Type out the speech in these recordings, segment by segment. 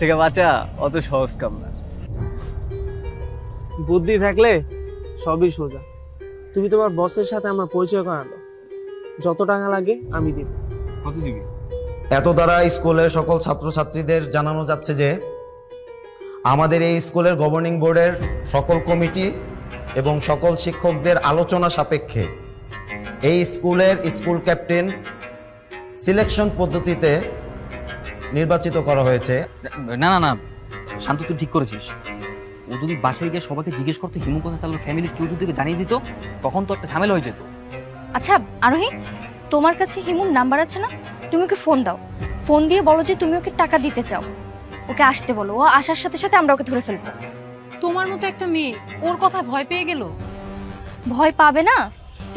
থেকে বাঁচা অত সহজ কাম না। বুদ্ধি থাকলে সবই সোজা। তুমি তোমার বসের সাথে আমার পরিচয় করা দাও, যত টাকা লাগে আমি দিব। কত দিবি? এত দ্বারা স্কুলের সকল ছাত্রছাত্রীদের জানানো যাচ্ছে যে আমাদের এই স্কুলের গভর্নিং বোর্ডের সকল কমিটি এবং সকল শিক্ষকদের আলোচনা সাপেক্ষে এই স্কুলের স্কুল ক্যাপ্টেন সিলেকশন পদ্ধতিতে নির্বাচিত করা হয়েছে। না না না শান্ত, তুই ঠিক করেছিস। ও যদি বাসায় গিয়ে সবাইকে জিজ্ঞেস করতো হিমু কথা, তাহলে ফ্যামিলির কেউ যদি জানিয়ে দিত তখন তো একটা ঝামেলা হয়ে যেত। আচ্ছা আরোহী, তোমার কাছে হিমুর নাম্বার আছে না? তুমি ওকে ফোন দাও, ফোন দিয়ে বলো যে তুমি ওকে টাকা দিতে চাও, ওকে আসতে বলো। ও আসার সাথে সাথে আমরা ওকে ধরে ফেলবো। তোমার মতো একটা মেয়ে ওর কথা ভয় পেয়ে গেল। ভয় পাবে না?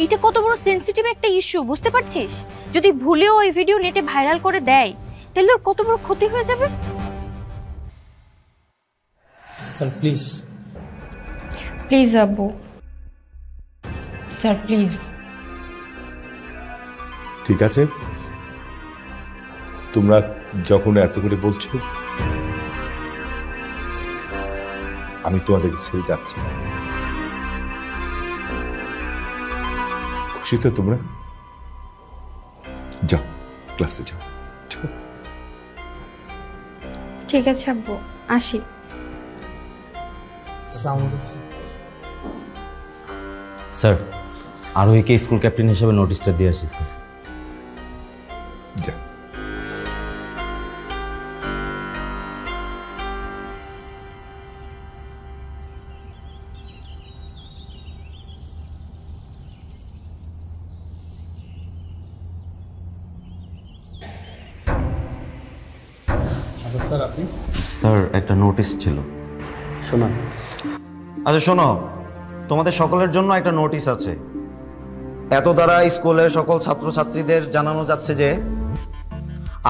এটা কত বড় সেনসিটিভ একটা ইস্যু, বুঝতে পারছিস? যদি ভুলেও ওই ভিডিও নেটে ভাইরাল করে দেয় তাহলে ওর কত বড় ক্ষতি হয়ে যাবে। Sir please. প্লিজ আব্বু, স্যার প্লিজ। ঠিক আছে, তোমরা যখন এত করে বলছো আমি তোমাদেরকে ছেড়ে যাচ্ছি। খুশি তো তোমরা? যাও ক্লাসে যাও। ঠিক আছে আব্বু, আসি। স্যার, আরোহীকে স্কুল ক্যাপ্টেন হিসেবে নোটিশটা দিয়ে আসি স্যার। যা। স্যার আপনি? স্যার একটা নোটিশ ছিল। শোনান। আচ্ছা শোনো, তোমাদের সকলের জন্য একটা নোটিশ আছে। এত দ্বারা স্কুলের সকল ছাত্রছাত্রীদের জানানো যাচ্ছে যে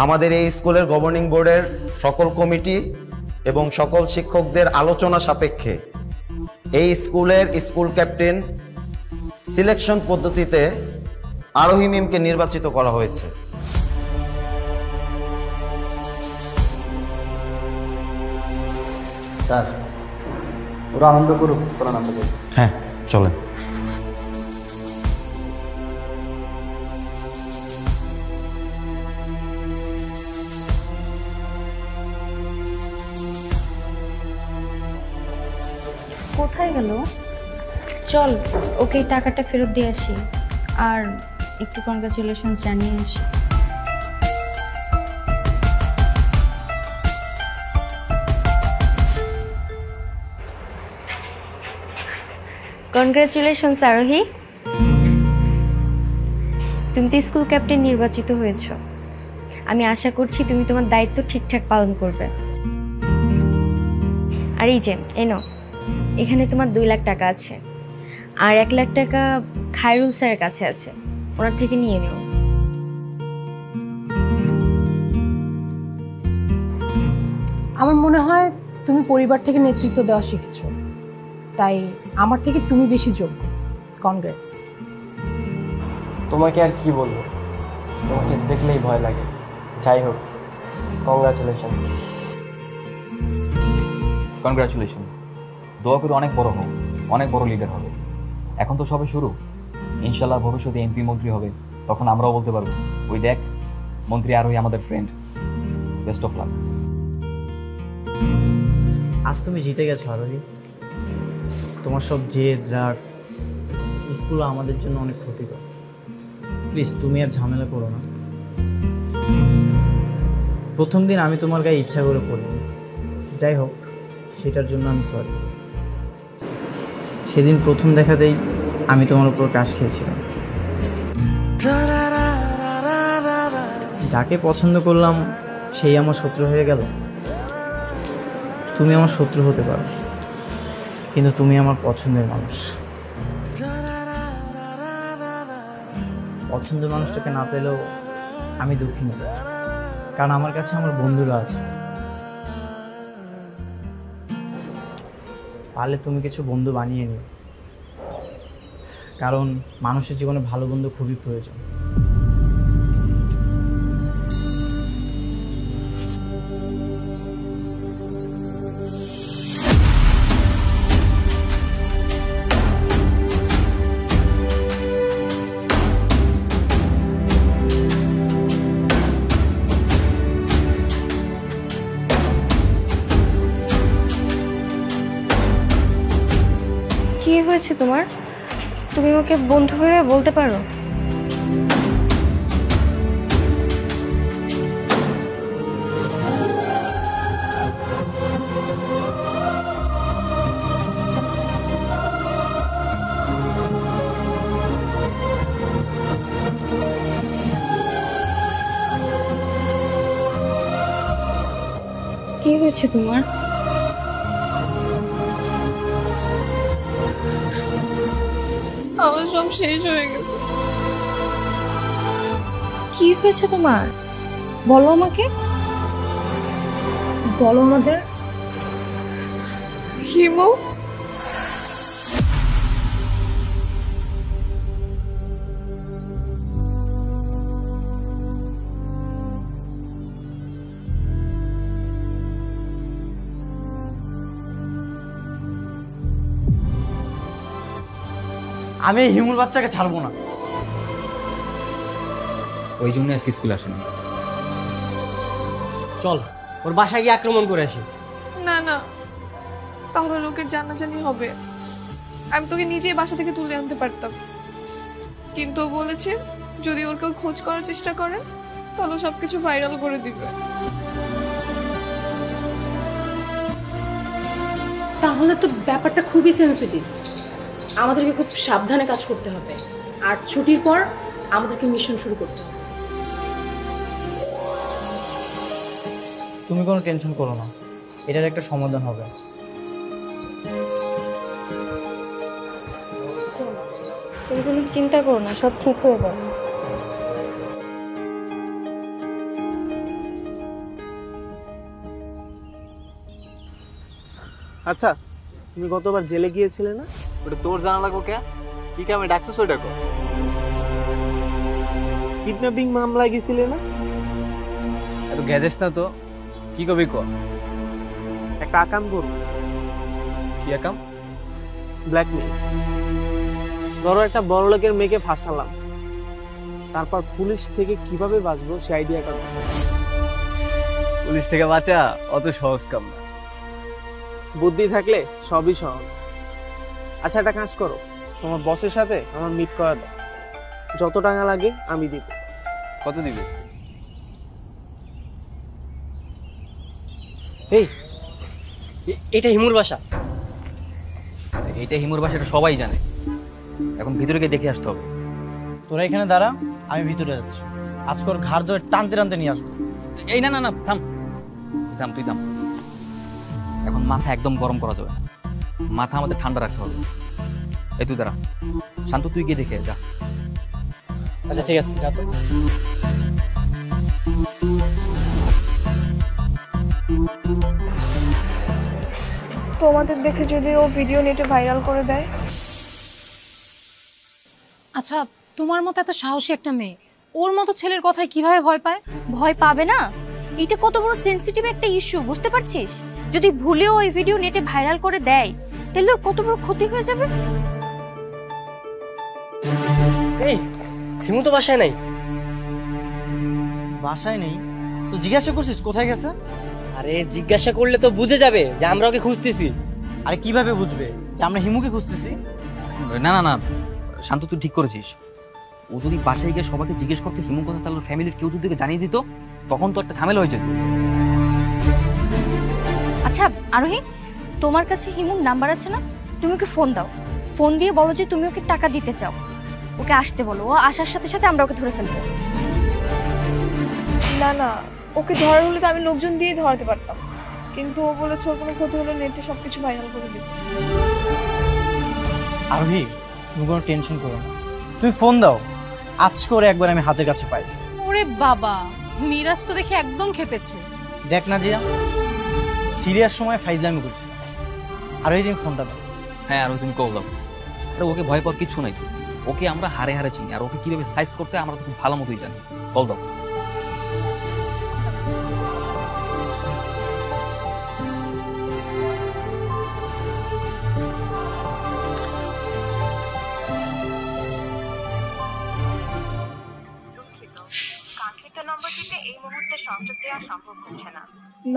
আমাদের এই স্কুলের গভর্নিং বোর্ডের সকল কমিটি এবং সকল শিক্ষকদের আলোচনা সাপেক্ষে এই স্কুলের স্কুল ক্যাপ্টেন সিলেকশন পদ্ধতিতে আরোহী মিমকে নির্বাচিত করা হয়েছে। স্যার ওরা আনন্দ করুক, চলেন আনন্দ করুক। হ্যাঁ চলেন। কোথায় গেল? চল ওকে টাকাটা ফেরত দিয়ে আসি আর একটু কনগ্রাচুলেশনস জানিয়ে আসি। কনগ্রাচুলেশনস আরোহী, তুমি তো স্কুল ক্যাপ্টেন নির্বাচিত হয়েছো। আমি আশা করছি তুমি তোমার দায়িত্ব ঠিকঠাক পালন করবে। আর এই যে এনো, এখানে তোমার 2 লাখ টাকা আছে, আর 1 লাখ টাকা খায়রুল স্যারের কাছে আছে, ওনার থেকে নিয়ে নিও। আমার মনে হয় তুমি পরিবার থেকে নেতৃত্ব দেওয়া শিখেছো, তাই আমার থেকে তুমি বেশি যোগ্য। কনগ্রেটস। তোমাকে আর কি বলবো, তোমাকে দেখলেই ভয় লাগে। যাই হোক, কংগ্রাচুলেশন। কনগ্রাচুলেশন। দোয়া করে অনেক বড় হোক, অনেক বড় লিডার হবে। এখন তো সবে শুরু, ইনশাল্লাহ ভবিষ্যতে এমপি মন্ত্রী হবে, তখন আমরাও বলতে পারবো ওই দেখ মন্ত্রী আরোহী আমাদের ফ্রেন্ড। Best of luck. আজ তুমি জিতে গেছো আরোহী। তোমার সব জেদ রাগ স্কুল আমাদের জন্য অনেক ক্ষতিকর। প্লিজ তুমি আর ঝামেলা করো না। প্রথম দিন আমি তোমার গায়ে ইচ্ছা করে পড়িনি, যাই হোক সেটার জন্য আমি সরি। সেদিন প্রথম দেখাতেই আমি তোমার উপর ক্রাশ খেয়েছিলাম। যাকে পছন্দ করলাম সেই আমার শত্রু হয়ে গেল। তুমি আমার শত্রু হতে পারো, কিন্তু তুমি আমার পছন্দের মানুষ। পছন্দের মানুষটাকে না পেলেও আমি দুঃখী নই, কারণ আমার কাছে আমার বন্ধুরা আছে। পারলে তুমি কিছু বন্ধু বানিয়ে নিও, কারণ মানুষের জীবনে ভালো বন্ধু খুবই প্রয়োজন। কি হয়েছে তোমার? তুমি আমাকে বন্ধু ভেবে বলতে পারো? কি হয়েছে তোমার? আমার সব শেষ হয়ে গেছে। কি হয়েছে তোমার? বলো আমাকে। বলো আমাদের। হিমু, আমি এই হিমুর বাচ্চাকে ছাড়বো না। ওই জন্য আজকে স্কুলে আসেনি। চল ওর বাসায় গিয়ে আক্রমণ করে আসি। না না, তাহলে লোকের জানাজানি হবে। আমি তোকে নিজেই বাসা থেকে তুলে আনতে পারতাম, কিন্তু ও বলেছে যদি ওর কেউ খোঁজ করার চেষ্টা করে তাহলে সবকিছু ভাইরাল করে দিবে। তাহলে তো ব্যাপারটা খুবই সেন্সিটিভ, আমাদেরকে খুব সাবধানে কাজ করতে হবে। আর ছুটির পর আমাদেরকে মিশন শুরু করতে হবে। তুমি কোনো টেনশন করো না, এটার একটা সমাধান হবে। তুমি কোনো চিন্তা করো না, সব ঠিক হয়ে যাবে। আচ্ছা, তুমি গতবার জেলে গিয়েছিলে না? ওটা তোর জানা লাগবো কে? কি কামে ডাকছিস ওইটা কর। কিডন্যাপিং মামলায় গেছিলে না? এত গেজেস না তো, কি কবি ক? একটা আকাম করো। কি একাম? ব্ল্যাকমেল। ধরো একটা বড় লোকের মেয়েকে ফাঁসালাম, তারপর পুলিশ থেকে কিভাবে বাঁচবো সে আইডিয়া করো। পুলিশ থেকে বাঁচা অত সহজ কাম না। বুদ্ধি থাকলে সবই সহজ। আচ্ছা, একটা কাজ করো, তোমার বসের সাথে আমার মিট করা দাও। যত টাকা লাগে আমি দিব। কত দিবে? এই এটা হিমুর বাসা। এটা হিমুর বাসা, এটা সবাই জানে। এখন ভিতরে গিয়ে দেখে আসতে হবে। তোরা এখানে দাঁড়া, আমি ভিতরে যাচ্ছি। আজকে ওর ঘাড় ধরে টানতে টানতে নিয়ে আসবো। এই না না না, থাম থাম, তুই থাম। এখন মাথা একদম গরম করা যাবে না, মাথা আমাদের ঠান্ডা রাখতে হবে। এই তুই দাঁড়া, শান্ত, তুই গিয়ে দেখে যা। আচ্ছা ঠিক আছে, যা তো। তোমাদের দেখে যদি ও ভিডিও নেটে ভাইরাল করে দেয়? আচ্ছা, তোমার মতো এত সাহসী একটা মেয়ে ওর মতো ছেলের কথায় কিভাবে ভয় পায়? ভয় পাবে না? এটা কত বড় সেনসিটিভ একটা ইস্যু, বুঝতে পারছিস? যদি ভুলেও ওই ভিডিও নেটে ভাইরাল করে দেয় তাহলে ওর কত বড় ক্ষতি হয়ে যাবে। এই হিমু তো বাসায় নাই। বাসায় নেই তো জিজ্ঞাসা করছিস কোথায় গেছে? আরে জিজ্ঞাসা করলে তো বুঝে যাবে যে আমরা ওকে খুঁজতেছি। আরে কিভাবে বুঝবে যে আমরা হিমুকে খুঁজতেছি? না না না, শান্ত, তুই ঠিক করেছিস। ও যদি বাসায় গিয়ে সবাইকে জিজ্ঞেস করতে হিমু কথা, তাহলে ফ্যামিলির কেউ যদি ওকে জানিয়ে দিত, তখন তো একটা ঝামেলা হয়ে যেত। আচ্ছা আরোহী, তোমার কাছে হিমুর নাম্বার আছে না? তুমি ওকে ফোন দাও, ফোন দিয়ে বলো যে তুমি ওকে টাকা দিতে চাও। ওকে আসতে বলো, ও আসার সাথে সাথে আমরা ওকে ধরে ফেলবো। না না, ওকে ধরার হলে তো আমি লোকজন দিয়ে ধরাতে পারতাম, কিন্তু ও বলেছে ওর কোনো ক্ষতি হলে নেটে সবকিছু ভাইরাল করে দিবে। আরোহী, তুমি কোনো টেনশন করো না, তুমি ফোন দাও, আজ করে একবার আমি হাতের কাছে পাই। ওরে বাবা, মিরাজ তো দেখে একদম খেপেছে। দেখ না জিয়া, সিরিয়াস সময় ফাইজলামি করছি। আরোহী, তুমি ফোনটা দাও। হ্যাঁ, আর তুমি কল দাও। আরে ওকে ভয় পাওয়ার কিচ্ছু নাই তো, ওকে আমরা হারে হারে চিনি, আর ওকে কিভাবে সাইজ করতে আমরা তো খুব ভালো মতোই জানি। কল দাও।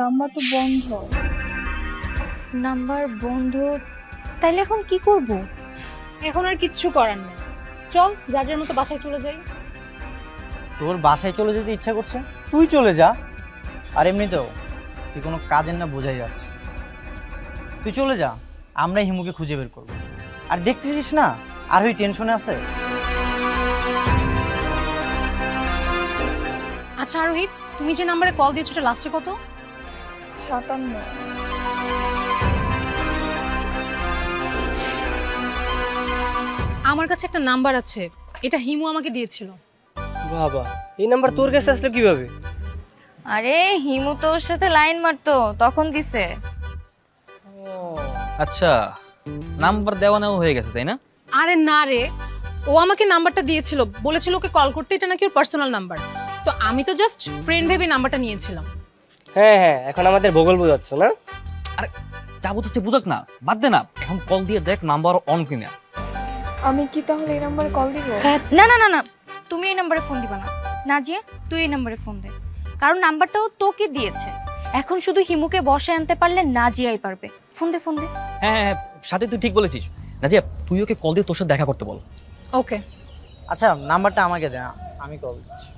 নাম্বার তো বন্ধ। নাম্বার বন্ধ? তাইলে এখন কি করব? এখন আর কিচ্ছু করার নেই, চল যার যার মতো বাসায় চলে যাই। তোর বাসায় চলে যেতে ইচ্ছা করছে, তুই চলে যা। আর এমনিতেও তুই কোনো কাজের না বোঝাই যাচ্ছে, তুই চলে যা, আমরাই হিমুকে খুঁজে বের করবো। আর দেখতেছিস না আর ওই টেনশনে আছে। আচ্ছা রোহিত, তুমি যে নাম্বারে কল দিয়েছো ওটা লাস্টে কত? 57। আমার কাছে একটা নাম্বার আছে, এটা হিমু আমাকে দিয়েছিল। বাবা, এই নাম্বার তোর কাছে আসলো কিভাবে? আরে হিমু তো ওর সাথে লাইন মারতো, তখন দিছে। আচ্ছা, নাম্বার দেওয়া নেওয়া হয়ে গেছে তাই না? আরে না রে, ও আমাকে নাম্বারটা দিয়েছিল, বলেছিল ওকে কল করতে, এটা নাকি ওর পার্সোনাল নাম্বার। তো আমি তো জাস্ট ফ্রেন্ড ভেবে নাম্বারটা নিয়েছিলাম। হ্যাঁ হ্যাঁ, এখন আমাদের ভূগোল বোঝাচ্ছ না? আরে যা বুঝছে বুঝাক না, বাদ দে না, এখন কল দিয়ে দেখ নাম্বার অন কিনা। আমি কি তাহলে এই নাম্বারে কল দিব? না না না না, তুমি এই নাম্বারে ফোন দিবা না। নাজিয়া, তুই এই নাম্বারে ফোন দে, কারণ নাম্বারটাও তোকে দিয়েছে। এখন শুধু হিমুকে বসে আনতে পারলে নাজিয়াই পারবে। ফোন দে, ফোন দে। হ্যাঁ হ্যাঁ, সাথে তুই ঠিক বলেছিস। নাজিয়া, তুই ওকে কল দিয়ে তোর সাথে দেখা করতে বল। ওকে। আচ্ছা নাম্বারটা আমাকে দে, আমি কল দিচ্ছি।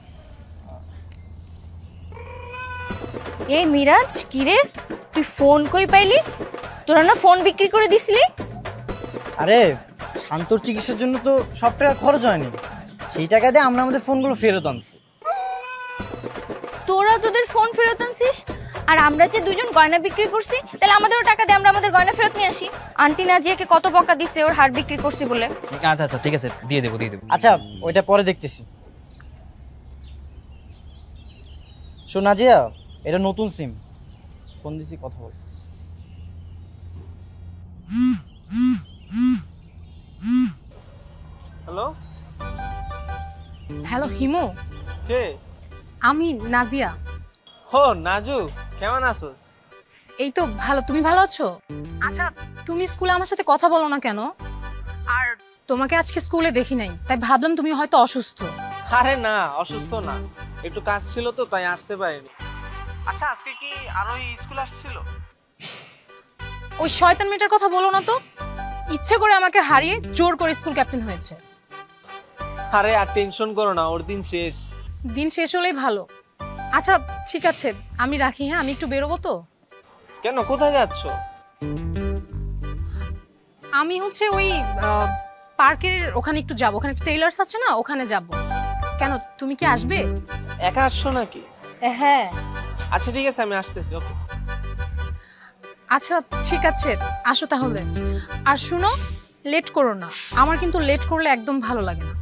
এই মিরাজ, কিরে তুই ফোন কই পাইলি? তোরা না ফোন বিক্রি করে দিছিলি? আরে শান্তর চিকিৎসার জন্য তো সব টাকা খরচ হয়নি, সেই টাকা দিয়ে আমরা আমাদের ফোনগুলো ফেরত আনছি। তোরা তোদের ফোন ফেরত আনছিস, আর আমরা যে দুজন গয়না বিক্রি করছি, তাহলে আমাদেরও টাকা দিয়ে আমরা আমাদের গয়না ফেরত নিয়ে আসি। আন্টি নাজিয়াকে কত বকা দিছে ওর হার বিক্রি করছি বলে। আচ্ছা আচ্ছা, ঠিক আছে, দিয়ে দেবো দিয়ে দেবো। আচ্ছা ওইটা পরে দেখতেছি। শোন নাজিয়া, এটা নতুন সিম, ফোন দিছি, কথা বল। হ্যালো হ্যালো হিমু, কে? আমি নাজিয়া। হো নাজু, কেমন আছোস? এই তো ভালো, তুমি ভালো আছো? আচ্ছা তুমি স্কুলে আমার সাথে কথা বলো না কেন? আর তোমাকে আজকে স্কুলে দেখি নাই, তাই ভাবলাম তুমি হয়তো অসুস্থ। আরে না, অসুস্থ না, একটু কাজ ছিল তো তাই আসতে পারিনি। আচ্ছা আজকে কি আরোই স্কুল আসছিল? ওই শয়তান মেয়েটার কথা বলো না তো, ইচ্ছে করে আমাকে হারিয়ে জোর করে স্কুল ক্যাপ্টেন হয়েছে। আরে আর টেনশন করো না, ওর দিন শেষ। দিন শেষ হলেই ভালো। আচ্ছা ঠিক আছে, আমি রাখি, হ্যাঁ আমি একটু বেরোবো তো। কেন, কোথায় যাচ্ছ? আমি হচ্ছে ওই পার্কের ওখানে একটু যাবো, ওখানে একটা টেইলার্স আছে না, ওখানে যাব। কেন, তুমি কি আসবে? একা আসছো নাকি? হ্যাঁ। আচ্ছা ঠিক আছে, আমি আসতেছি। ওকে। আচ্ছা ঠিক আছে, আসো তাহলে। আর শুনো, লেট করো না, আমার কিন্তু লেট করলে একদম ভালো লাগে না।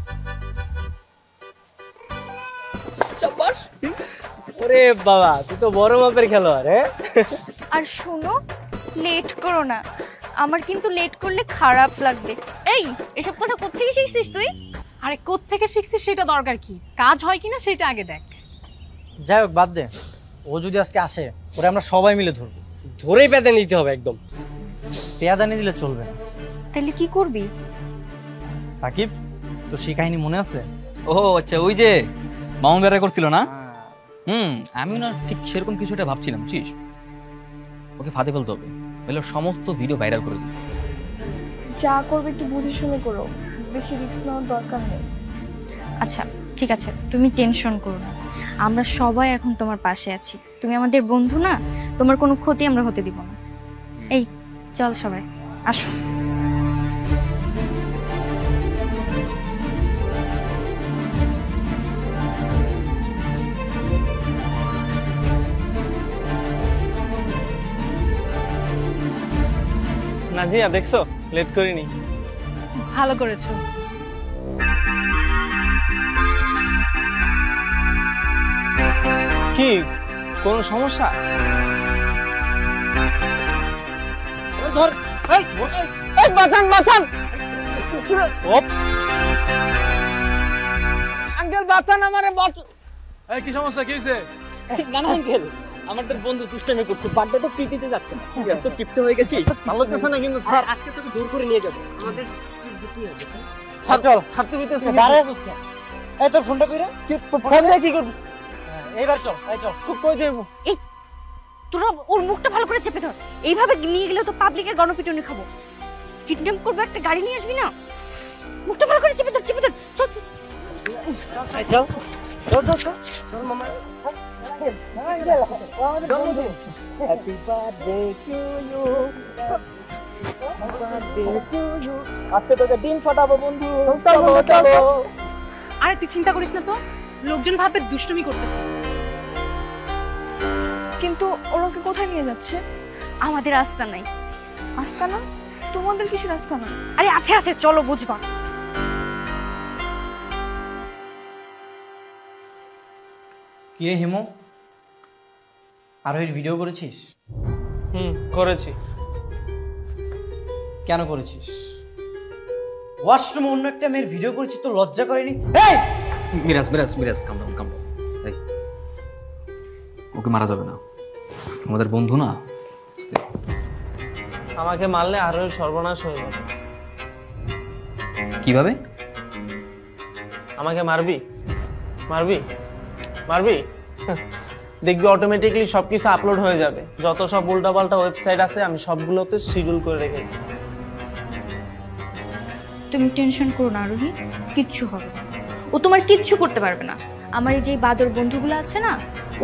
ওরে বাবা, তুই তো বড় মাপের খেলোয়াড়। হ্যাঁ, আর শুনো, লেট করো না, আমার কিন্তু লেট করলে খারাপ লাগবে। এই এসব কথা কোত্থেকে শিখছিস তুই? আরে কোত্থেকে শিখছিস সেটা দরকার কি, কাজ হয় কিনা সেটা আগে দেখ। যাই হোক বাদ দে, ও যদি আজকে আসে ওরে আমরা সবাই মিলে ধরবো। ধরেই পেতে নিতে হবে একদম। পেয়াদানি দিলে চলবে না। তাহলে কি করবি? সাকিব, তোর সেই কাহিনী মনে আছে? ও আচ্ছা, ওই যে মামুন বেড়া করছিল না? আমিও না ঠিক সেরকম কিছু একটা ভাবছিলাম, বুঝছিস? ওকে ফাঁদে ফেলতে হবে, বলে সমস্ত ভিডিও ভাইরাল করে দিই। যা করবে একটু বুঝে শুনে করো, বেশি রিস্ক নেওয়ার দরকার নেই। আচ্ছা ঠিক আছে, তুমি টেনশন করো না, আমরা সবাই এখন তোমার পাশে আছি। তুমি আমাদের বন্ধু না, তোমার কোনো ক্ষতি আমরা হতে দিব না। এই চল সবাই আসো। নাজিয়া দেখছো, লেট করিনি। ভালো করেছো। কি কোনো সমস্যা? ধর, বাঁচান বাঁচান, আঙ্কেল বাঁচান আমারে, বাঁচান। এই কি সমস্যা, কি হয়েছে? না না আঙ্কেল, আমাদের বন্ধু দুষ্টামি করছে, বার্থডে তো প্রীতিতে যাচ্ছে না, তো কিপ্টে হয়ে গেছি। ভালো লাগতেছে না কিন্তু। আজকে তোকে জোর করে নিয়ে যাবো, আমাদের কি হবে? ছাড়, চল ছাড়তে দিতেছি। দাঁড়ায় আছিস কেন? এই তোর ফোনটা কইরা ফোন দিয়ে কি করবি? এইবার চল, এই চল। কই যাবো? এই তোরা ওর মুখটা ভালো করে চেপে ধর, এইভাবে নিয়ে গেলে তো পাবলিকের গণপিটুনি খাবো। কিডন্যাপ করবো, একটা গাড়ি নিয়ে আসবি না? মুখটা ভালো করে চেপে ধর চল চল চল চল চল চল চল মামা হ্যাপি বার্থডে টু ইউ আজকে তোকে ডিম ফাটাবো বন্ধু। আরে তুই চিন্তা করিস না তো, লোকজন ভাববে দুষ্টুমি করতেছে। কিন্তু ওরাকে কোথায় নিয়ে যাচ্ছে? আমাদের আস্থা নাই। আস্তানা? তোমাদের কিসের আস্তানা? আরে আছে আছে, চলো বুঝবা। কি রে হিমু, আরোহীর ভিডিও করেছিস? করেছি। কেন করেছিস? ওয়াশরুমে অন্য একটা মেয়ের ভিডিও করেছিস তো লজ্জা করেনি? এই মিরাজ মিরাজ মিরাজ কাম ডাউন। এই ওকে মারা যাবে না, আমাদের বন্ধু না। আমাকে মারলে আরো সর্বনাশ হয়ে যাবে। কিভাবে? আমাকে মারবি মারবি মারবি দেখবি অটোমেটিকলি সবকিছু আপলোড হয়ে যাবে। যত সব উল্টাপাল্টা ওয়েবসাইট আছে আমি সবগুলোতে শিডিউল করে রেখেছি। তুমি টেনশন করো না আরোহী, কিচ্ছু হবে না। ও তোমার কিচ্ছু করতে পারবে না। আমার এই যে বাদর বন্ধুগুলো আছে না,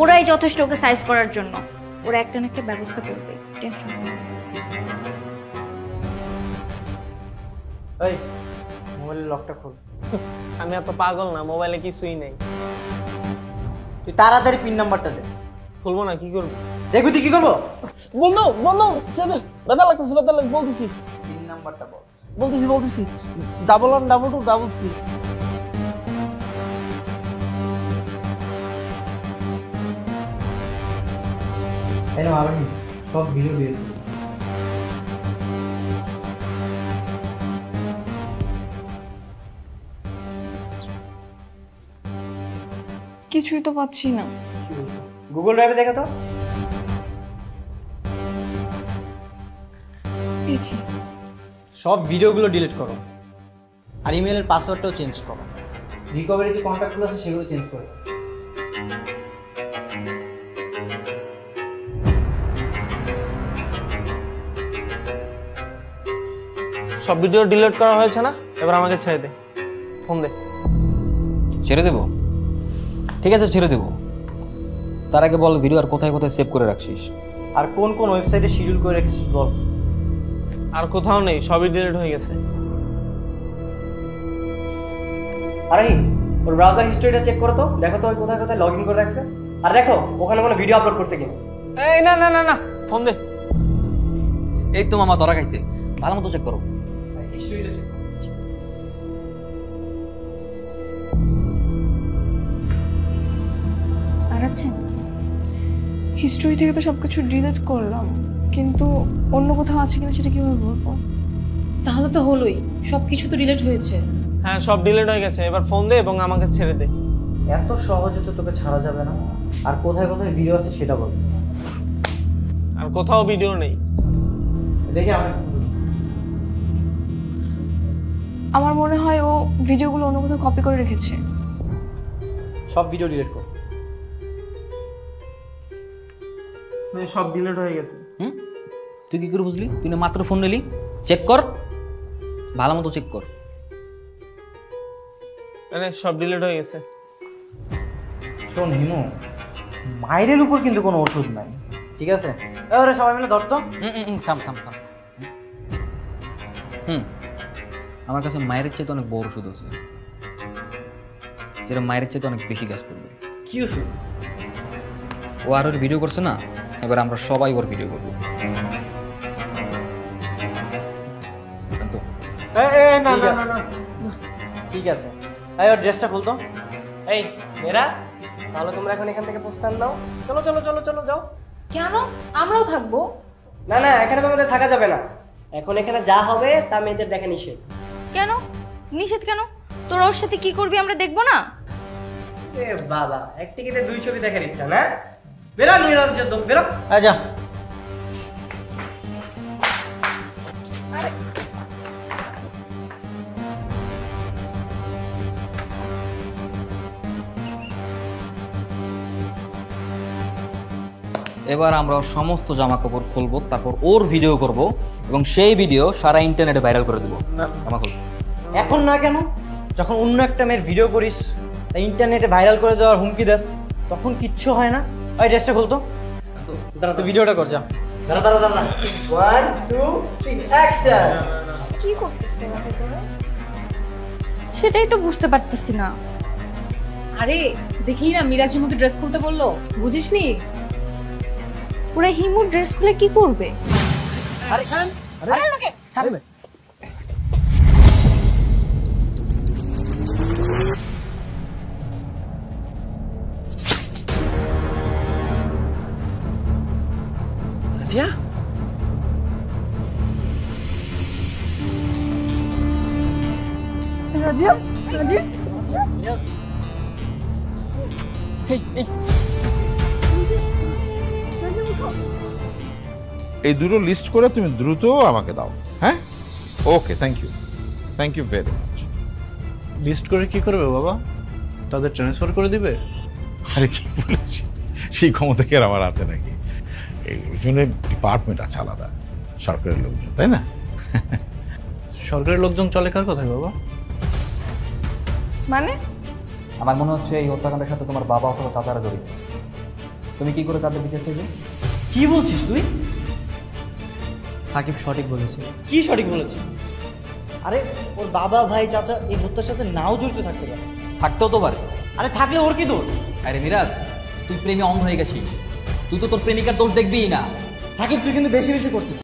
ওরাই যথেষ্ট ওকে সাইজ করার জন্য। ওরা একটা না একটা ব্যবস্থা করবে, টেনশন করো না। এই মোবাইলের লকটা খোল। আমি এত পাগল না, মোবাইলে কিছুই নেই। তুই তাড়াতাড়ি পিন নাম্বারটা দে। খুলবো না, কি করবো? দেখবি তুই কি করবো? বন্ধু বন্ধু ব্যথা লাগতেছে বলতেছি। পিন নাম্বারটা বল। বলতেছি 111223। এই না আরোহী, সব ভিডিও দিয়ে দিই। কিছুই তো পাচ্ছি না। গুগল ড্রাইভে দেখো তো। পেয়েছি। সব ভিডিওগুলো ডিলিট করো আর ইমেলের পাসওয়ার্ডটাও চেঞ্জ করো। রিকভারি যে কন্ট্যাক্টগুলো আছে সেগুলো চেঞ্জ করো। সব ভিডিও ডিলিট করা হয়েছে না? এবার আমাকে ছেড়ে দে, ফোন দে। ছেড়ে দেবো? ঠিক আছে ছেড়ে দেবো। তার আগে বল ভিডিও আর কোথায় কোথায় সেভ করে রাখছিস? আর কোন কোন ওয়েবসাইটে শিডিউল করে রেখেছিস বল। আর কোথাও নেই, সবই ডিলিট হয়ে গেছে। আরে ওর ব্রাউজার হিস্ট্রিটা চেক করো তো, দেখো তো ওই কোথায় কোথায় লগইন করে রাখছে। আর দেখো ওখানে কোনো ভিডিও আপলোড করতে কিনা। এই না না না না, ফোন দে। এই তো মামা ধরা খাইছে, ভালো মতো চেক করো। হিস্ট্রিটা চেক করো। আর আছে হিস্ট্রি থেকে তো সবকিছু ডিলিট করলাম, কিন্তু অন্য কোথাও আছে কিনা সেটা কিভাবে বলবো? তাহলে তো হলোই, সবকিছু তো ডিলিট হয়েছে। হ্যাঁ সব ডিলিট হয়ে গেছে। এবার ফোন দে এবং আমাকে ছেড়ে দে। এত সহজে তো তোকে ছাড়া যাবে না। আর কোথায় কোথায় ভিডিও আছে সেটা বল। আর কোথাও ভিডিও নেই। দেখি আমি আমার মনে হয় ও ভিডিওগুলো অন্য কোথাও কপি করে রেখেছে। সব ভিডিও ডিলিট কর। সব ডিলিট হয়ে গেছে। তুই কি করে বুঝলি? তুই না মাত্র ফোন নিলি। চেক কর, ভালো মতো চেক কর। আরে সব ডিলিট হয়ে গেছে। শোন হিমু, মায়ের উপর কিন্তু কোনো ওষুধ নাই, ঠিক আছে? এবারে সবাই মিলে ধর তো। থাম থাম থাম। আমার কাছে মায়ের চাইতে অনেক বড় ওষুধ আছে, যেটা মায়ের চাইতে অনেক বেশি কাজ করবে। কি ওষুধ? ও আর ওর ভিডিও করছে না, এবার আমরা সবাই ওর ভিডিও করবো। না না না না, ঠিক আছে। এই ওর ড্রেসটা খুলতো। এই মেয়েরা, তাহলে তোমরা এখন এখান থেকে প্রস্থান নাও। চলো চলো চলো চলো যাও। কেন? আমরাও থাকবো। না না, এখানে তোমাদের থাকা যাবে না। এখন এখানে যা হবে তা মেয়েদের দেখা নিষেধ। কেন নিষেধ কেন? তোরা ওর সাথে কি করবি আমরা দেখবো না? এ বাবা, এক টিকিটে 2 ছবি দেখার ইচ্ছা না? বেরো নিরঞ্জন, বেরো। আচ্ছা এবার আমরা ওর সমস্ত জামা কাপড় খুলবো, তারপর ওর ভিডিও করব এবং সেই ভিডিও সারা ইন্টারনেটে ভাইরাল করে দেবো। জামা খুল। এখন না কেন? যখন অন্য একটা মেয়ের ভিডিও করিস, তাই ইন্টারনেটে ভাইরাল করে দেওয়ার হুমকি দেস, তখন কিচ্ছু হয় না। ওই ড্রেসটা খুলতো, তুই ভিডিওটা কর যা। দাঁড়া দাঁড়া দাঁড়া 1 2 3 অ্যাকশন। কি করতেছে সেটাই তো বুঝতে পারতেছি না। আরে দেখি না মিরাজ হিমুকে ড্রেস খুলতে বললো, বুঝিসনি? ওরা হিমু ড্রেস খুলে কি করবে? আরে ছাড়েন, আরে ওকে ছাড়বে। রাজিয়া, রাজিয়া, রাজিয়া, এই দুটো লিস্ট করে তুমি দ্রুত আমাকে দাও। হ্যাঁ, okay, thank you very much. List করে কি করবে বাবা? তাদের ট্রান্সফার করে দিবে? আরে কি বলেছি, সেই ক্ষমতা কি আর আমার আছে নাকি? এই জন্য ডিপার্টমেন্ট আছে আলাদা, সরকারের লোকজন, তাই না? সরকারের লোকজন চলে কার কথায় বাবা? মানে আমার মনে হচ্ছে এই হত্যাকাণ্ডের সাথে তোমার বাবা অথবা চাচারা জড়িত। তুমি কি করে তাদের বিচার চাইবে? কি বলছিস তুই? সাকিব সঠিক বলেছে। কি সঠিক বলেছিস? আরে ওর বাবা, ভাই, চাচা এই হত্যার সাথে নাও জড়িত থাকতে পারে। থাকতেও তো পারে। আরে থাকলে ওর কি দোষ? আরে মিরাজ, তুই প্রেমে অন্ধ হয়ে গেছিস। তুই তো তোর প্রেমিকার দোষ দেখবিই না। সাকিব তুই কিন্তু বেশি বেশি করতিস।